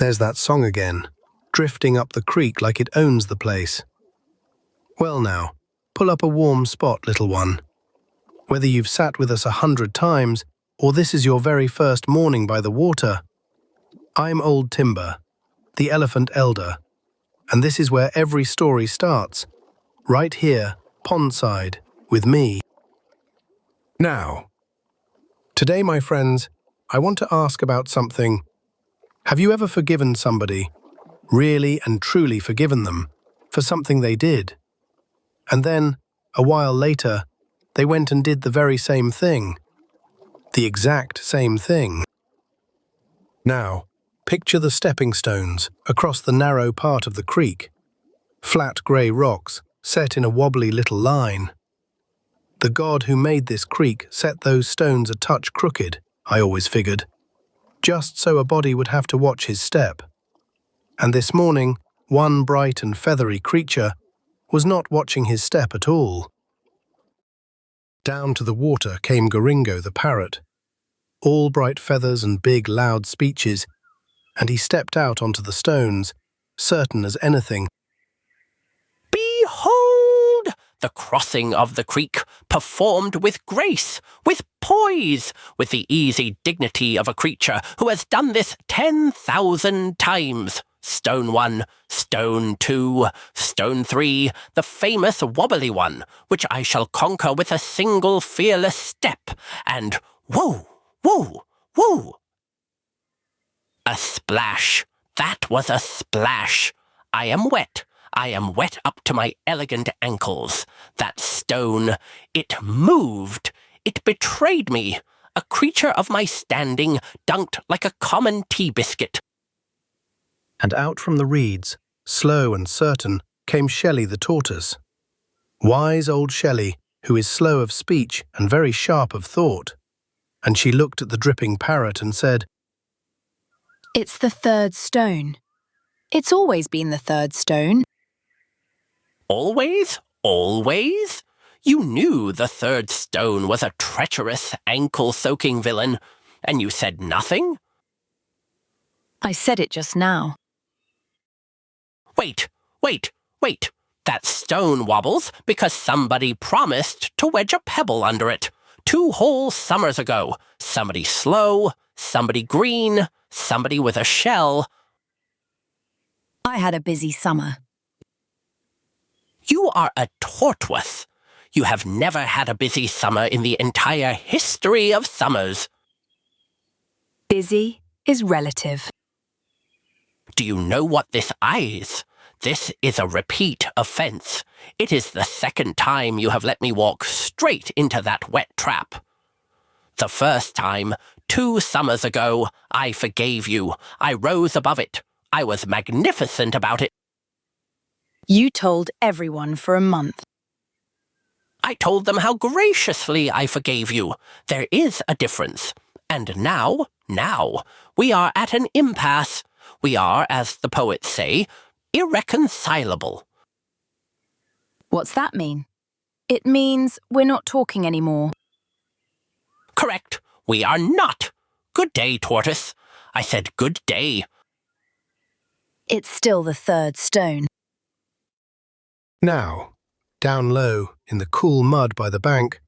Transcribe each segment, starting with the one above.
There's that song again, drifting up the creek like it owns the place. Well now, pull up a warm spot, little one. Whether you've sat with us 100 times, or this is your very first morning by the water, I'm Old Timber, the elephant elder, and this is where every story starts, right here, pondside, with me. Now, today, my friends, I want to ask about something. Have you ever forgiven somebody, really and truly forgiven them, for something they did? And then, a while later, they went and did the very same thing. The exact same thing. Now, picture the stepping stones across the narrow part of the creek. Flat grey rocks set in a wobbly little line. The god who made this creek set those stones a touch crooked, I always figured, just so a body would have to watch his step. And this morning, one bright and feathery creature was not watching his step at all. Down to the water came Garingo the parrot, all bright feathers and big loud speeches, and he stepped out onto the stones, certain as anything. Behold! The crossing of the creek, performed with grace, with poise, with the easy dignity of a creature who has done this 10,000 times. Stone 1, Stone 2, Stone 3, the famous wobbly one, which I shall conquer with a single fearless step, and whoa, whoa, whoa! A splash. That was a splash. I am wet up to my elegant ankles. That stone, it moved. It betrayed me. A creature of my standing dunked like a common tea biscuit. And out from the reeds, slow and certain, came Shelly the tortoise. Wise old Shelly, who is slow of speech and very sharp of thought. And she looked at the dripping parrot and said, "It's the third stone. It's always been the third stone." Always? Always? You knew the third stone was a treacherous, ankle-soaking villain, and you said nothing? I said it just now. Wait. That stone wobbles because somebody promised to wedge a pebble under it. 2 whole summers ago. Somebody slow, somebody green, somebody with a shell. I had a busy summer. You are a tortoise. You have never had a busy summer in the entire history of summers. Busy is relative. Do you know what this is? This is a repeat offense. It is the second time you have let me walk straight into that wet trap. The first time, 2 summers ago, I forgave you. I rose above it. I was magnificent about it. You told everyone for a month. I told them how graciously I forgave you. There is a difference. And now, we are at an impasse. We are, as the poets say, irreconcilable. What's that mean? It means we're not talking anymore. Correct. We are not. Good day, tortoise. I said good day. It's still the third stone. Now, down low, in the cool mud by the bank,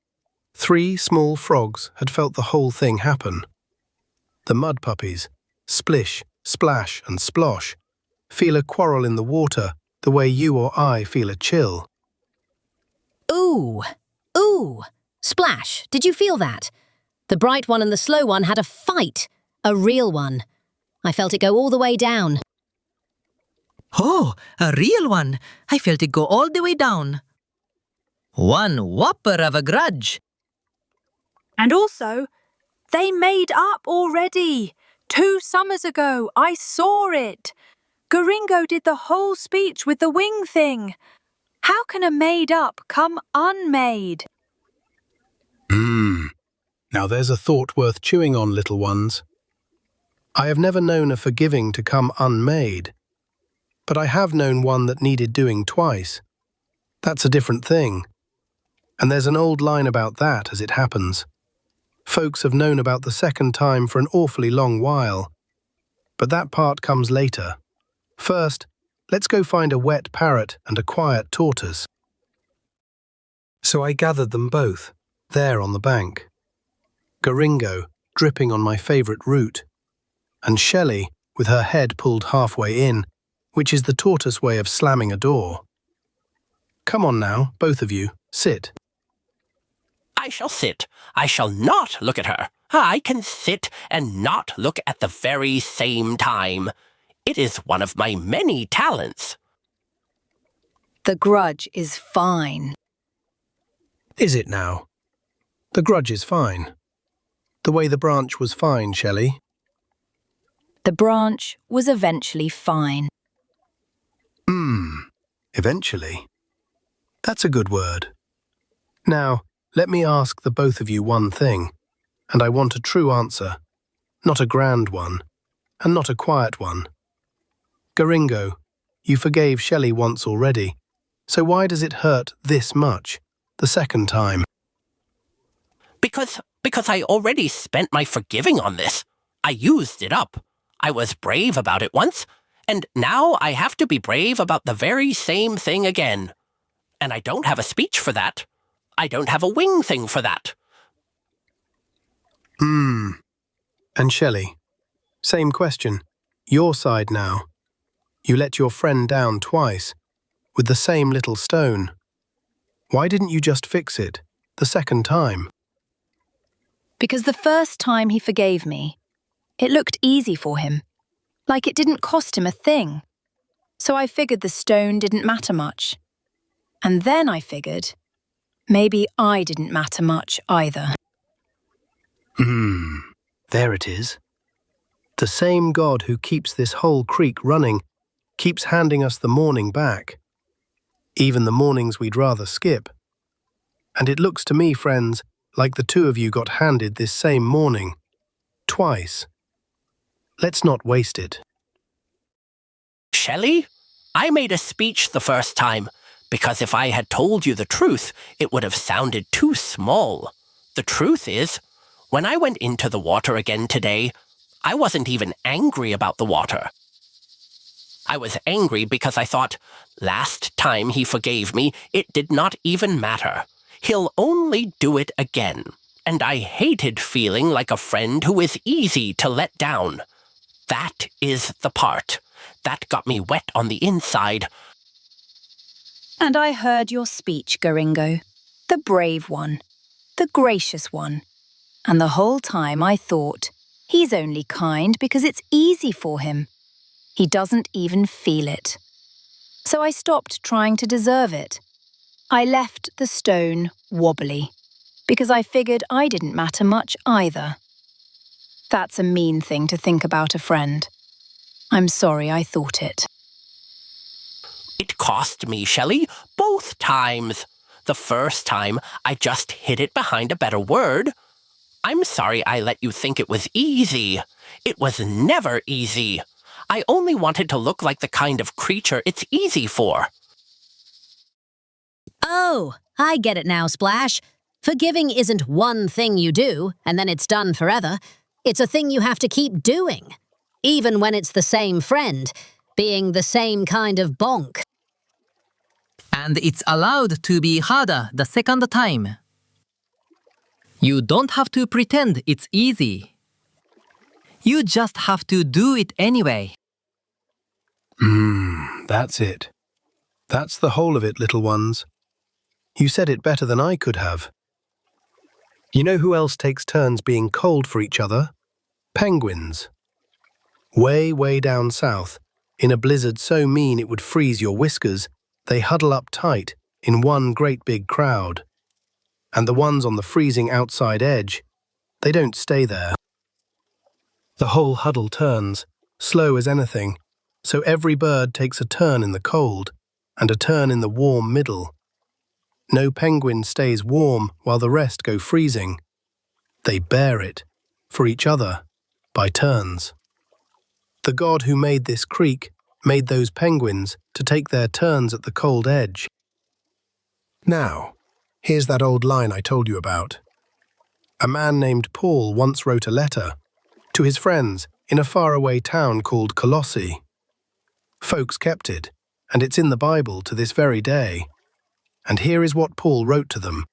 3 small frogs had felt the whole thing happen. The mud puppies, Splish, Splash and Splosh, feel a quarrel in the water the way you or I feel a chill. Ooh! Splash, did you feel that? The bright one and the slow one had a fight. A real one. I felt it go all the way down. Oh, a real one. I felt it go all the way down. One whopper of a grudge. And also, they made up already. 2 summers ago, I saw it. Garingo did the whole speech with the wing thing. How can a made up come unmade? Now there's a thought worth chewing on, little ones. I have never known a forgiving to come unmade, but I have known one that needed doing twice. That's a different thing. And there's an old line about that, as it happens. Folks have known about the second time for an awfully long while. But that part comes later. First, let's go find a wet parrot and a quiet tortoise. So I gathered them both, there on the bank. Garingo, dripping on my favourite root, and Shelly, with her head pulled halfway in, which is the tortoise way of slamming a door. Come on now, both of you, sit. I shall sit. I shall not look at her. I can sit and not look at the very same time. It is one of my many talents. The grudge is fine. Is it now? The grudge is fine. The way the branch was fine, Shelley. The branch was eventually fine. Eventually. That's a good word. Now, let me ask the both of you one thing, and I want a true answer, not a grand one, and not a quiet one. Garingo, you forgave Shelley once already, so why does it hurt this much, the second time? Because I already spent my forgiving on this. I used it up. I was brave about it once, and now I have to be brave about the very same thing again. And I don't have a speech for that. I don't have a wing thing for that. And Shelley, same question. Your side now. You let your friend down twice, with the same little stone. Why didn't you just fix it, the second time? Because the first time he forgave me, it looked easy for him, like it didn't cost him a thing. So I figured the stone didn't matter much. And then I figured, maybe I didn't matter much either. There it is. The same God who keeps this whole creek running keeps handing us the morning back, even the mornings we'd rather skip. And it looks to me, friends, like the two of you got handed this same morning, twice. Let's not waste it. Shelley, I made a speech the first time, because if I had told you the truth, it would have sounded too small. The truth is, when I went into the water again today, I wasn't even angry about the water. I was angry because I thought, last time he forgave me, it did not even matter. He'll only do it again. And I hated feeling like a friend who is easy to let down. That is the part. That got me wet on the inside. And I heard your speech, Garingo. The brave one. The gracious one. And the whole time I thought, he's only kind because it's easy for him. He doesn't even feel it. So I stopped trying to deserve it. I left the stone wobbly, because I figured I didn't matter much either. That's a mean thing to think about a friend. I'm sorry I thought it. It cost me, Shelley, both times. The first time, I just hid it behind a better word. I'm sorry I let you think it was easy. It was never easy. I only wanted to look like the kind of creature it's easy for. Oh, I get it now, Splash. Forgiving isn't one thing you do, and then it's done forever. It's a thing you have to keep doing, even when it's the same friend, being the same kind of bonk. And it's allowed to be harder the second time. You don't have to pretend it's easy. You just have to do it anyway. That's it. That's the whole of it, little ones. You said it better than I could have. You know who else takes turns being cold for each other? Penguins. Way, way down south, in a blizzard so mean it would freeze your whiskers, they huddle up tight in one great big crowd. And the ones on the freezing outside edge, they don't stay there. The whole huddle turns, slow as anything, so every bird takes a turn in the cold and a turn in the warm middle. No penguin stays warm while the rest go freezing. They bear it, for each other, by turns. The God who made this creek made those penguins to take their turns at the cold edge. Now, here's that old line I told you about. A man named Paul once wrote a letter to his friends in a faraway town called Colossae. Folks kept it, and it's in the Bible to this very day. And here is what Paul wrote to them.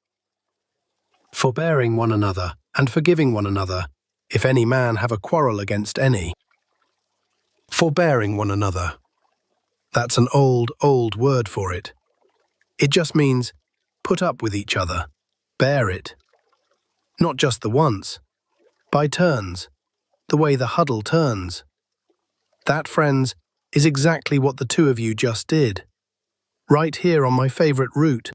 Forbearing one another and forgiving one another, if any man have a quarrel against any. Forbearing one another. That's an old word for it. It just means put up with each other, bear it. Not just the once, by turns, the way the huddle turns. That, friends, is exactly what the two of you just did. Right here on my favourite route.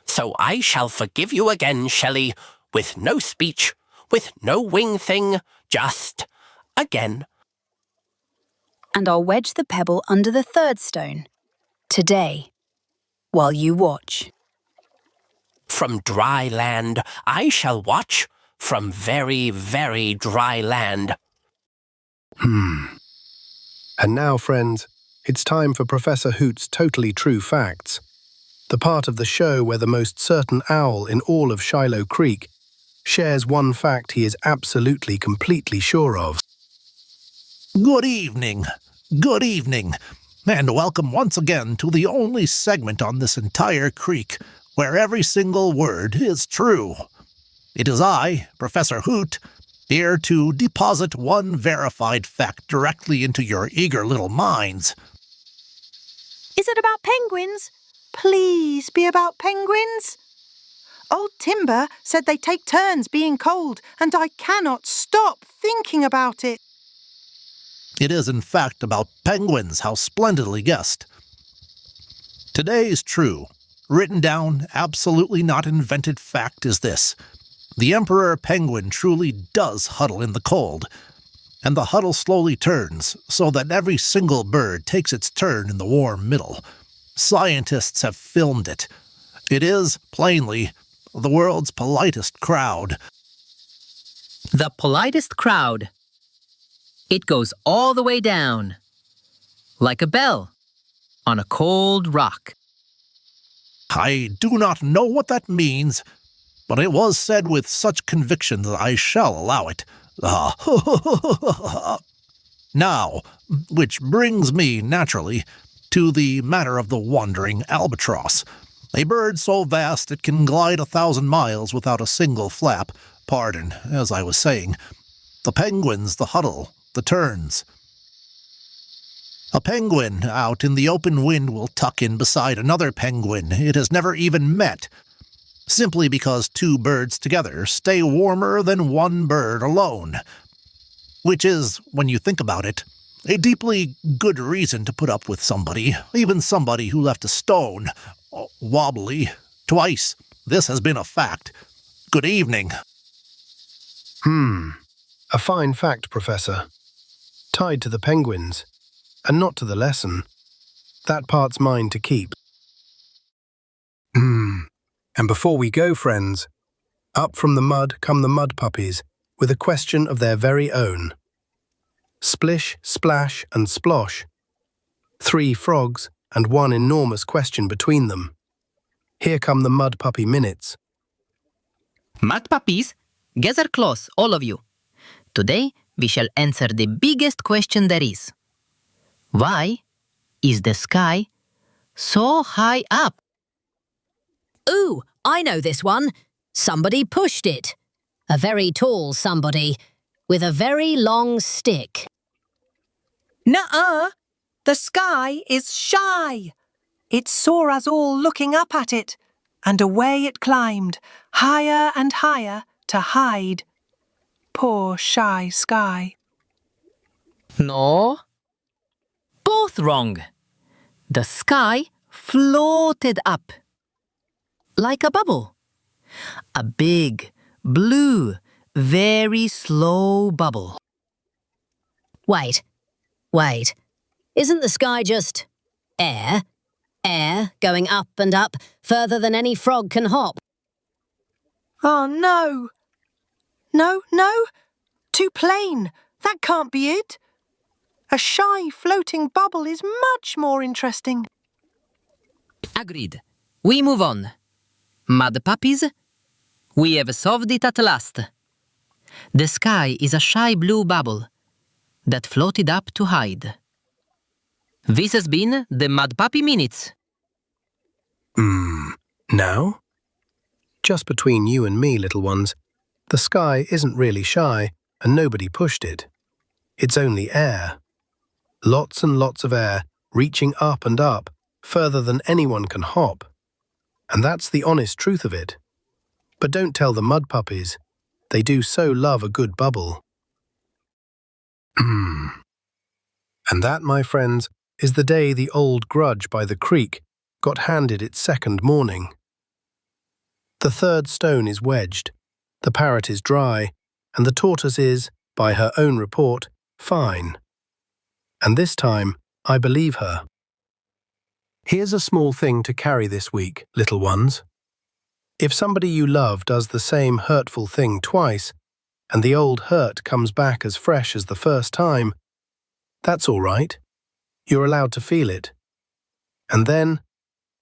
So I shall forgive you again, Shelly, with no speech, with no wing thing, just again. And I'll wedge the pebble under the third stone, today, while you watch. From dry land I shall watch, from very, very dry land. And now, friends, it's time for Professor Hoot's totally true facts. The part of the show where the most certain owl in all of Shiloh Creek shares one fact he is absolutely, completely sure of. Good evening, and welcome once again to the only segment on this entire creek where every single word is true. It is I, Professor Hoot, here to deposit one verified fact directly into your eager little minds. Is it about penguins? Please be about penguins. Old Timber said they take turns being cold, and I cannot stop thinking about it. It is, in fact, about penguins, how splendidly guessed. Today's true, written down, absolutely not invented fact is this. The emperor penguin truly does huddle in the cold, and the huddle slowly turns so that every single bird takes its turn in the warm middle. Scientists have filmed it. It is, plainly, the world's politest crowd. The politest crowd. It goes all the way down, like a bell on a cold rock. I do not know what that means, but it was said with such conviction that I shall allow it. Now, which brings me, naturally, to the matter of the wandering albatross, a bird so vast it can glide 1,000 miles without a single flap. Pardon, as I was saying. The penguins, the huddle, the turns. A penguin out in the open wind will tuck in beside another penguin it has never even met, simply because two birds together stay warmer than one bird alone. Which is, when you think about it, a deeply good reason to put up with somebody, even somebody who left a stone wobbly twice. This has been a fact. Good evening. A fine fact, Professor. Tied to the penguins, and not to the lesson. That part's mine to keep. And before we go, friends, up from the mud come the mud puppies with a question of their very own. Splish, splash, and splosh. 3 frogs and one enormous question between them. Here come the mud puppy minutes. Mud puppies, gather close, all of you. Today, we shall answer the biggest question there is. Why is the sky so high up? Ooh, I know this one. Somebody pushed it. A very tall somebody with a very long stick. Nuh-uh. The sky is shy. It saw us all looking up at it, and away it climbed, higher and higher to hide. Poor shy sky. No. Both wrong. The sky floated up. Like a bubble. A big, blue, very slow bubble. Wait. Isn't the sky just air? Air going up and up, further than any frog can hop. Oh, no. No. Too plain. That can't be it. A shy floating bubble is much more interesting. Agreed. We move on. Mud puppies, we have solved it at last. The sky is a shy blue bubble that floated up to hide. This has been the Mud Puppy Minutes. Now? Just between you and me, little ones, the sky isn't really shy and nobody pushed it. It's only air. Lots and lots of air reaching up and up, further than anyone can hop. And that's the honest truth of it. But don't tell the mud puppies. They do so love a good bubble. And that, my friends, is the day the Old Grudge by the creek got handed its second morning. The third stone is wedged, the parrot is dry, and the tortoise is, by her own report, fine. And this time, I believe her. Here's a small thing to carry this week, little ones. If somebody you love does the same hurtful thing twice, and the old hurt comes back as fresh as the first time, that's all right. You're allowed to feel it. And then,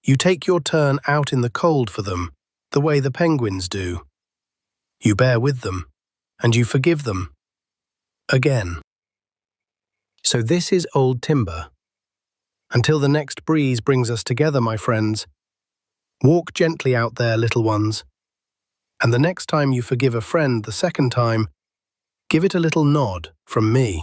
you take your turn out in the cold for them, the way the penguins do. You bear with them, and you forgive them. Again. So this is old timber. Until the next breeze brings us together, my friends, walk gently out there, little ones. And the next time you forgive a friend the second time, give it a little nod from me.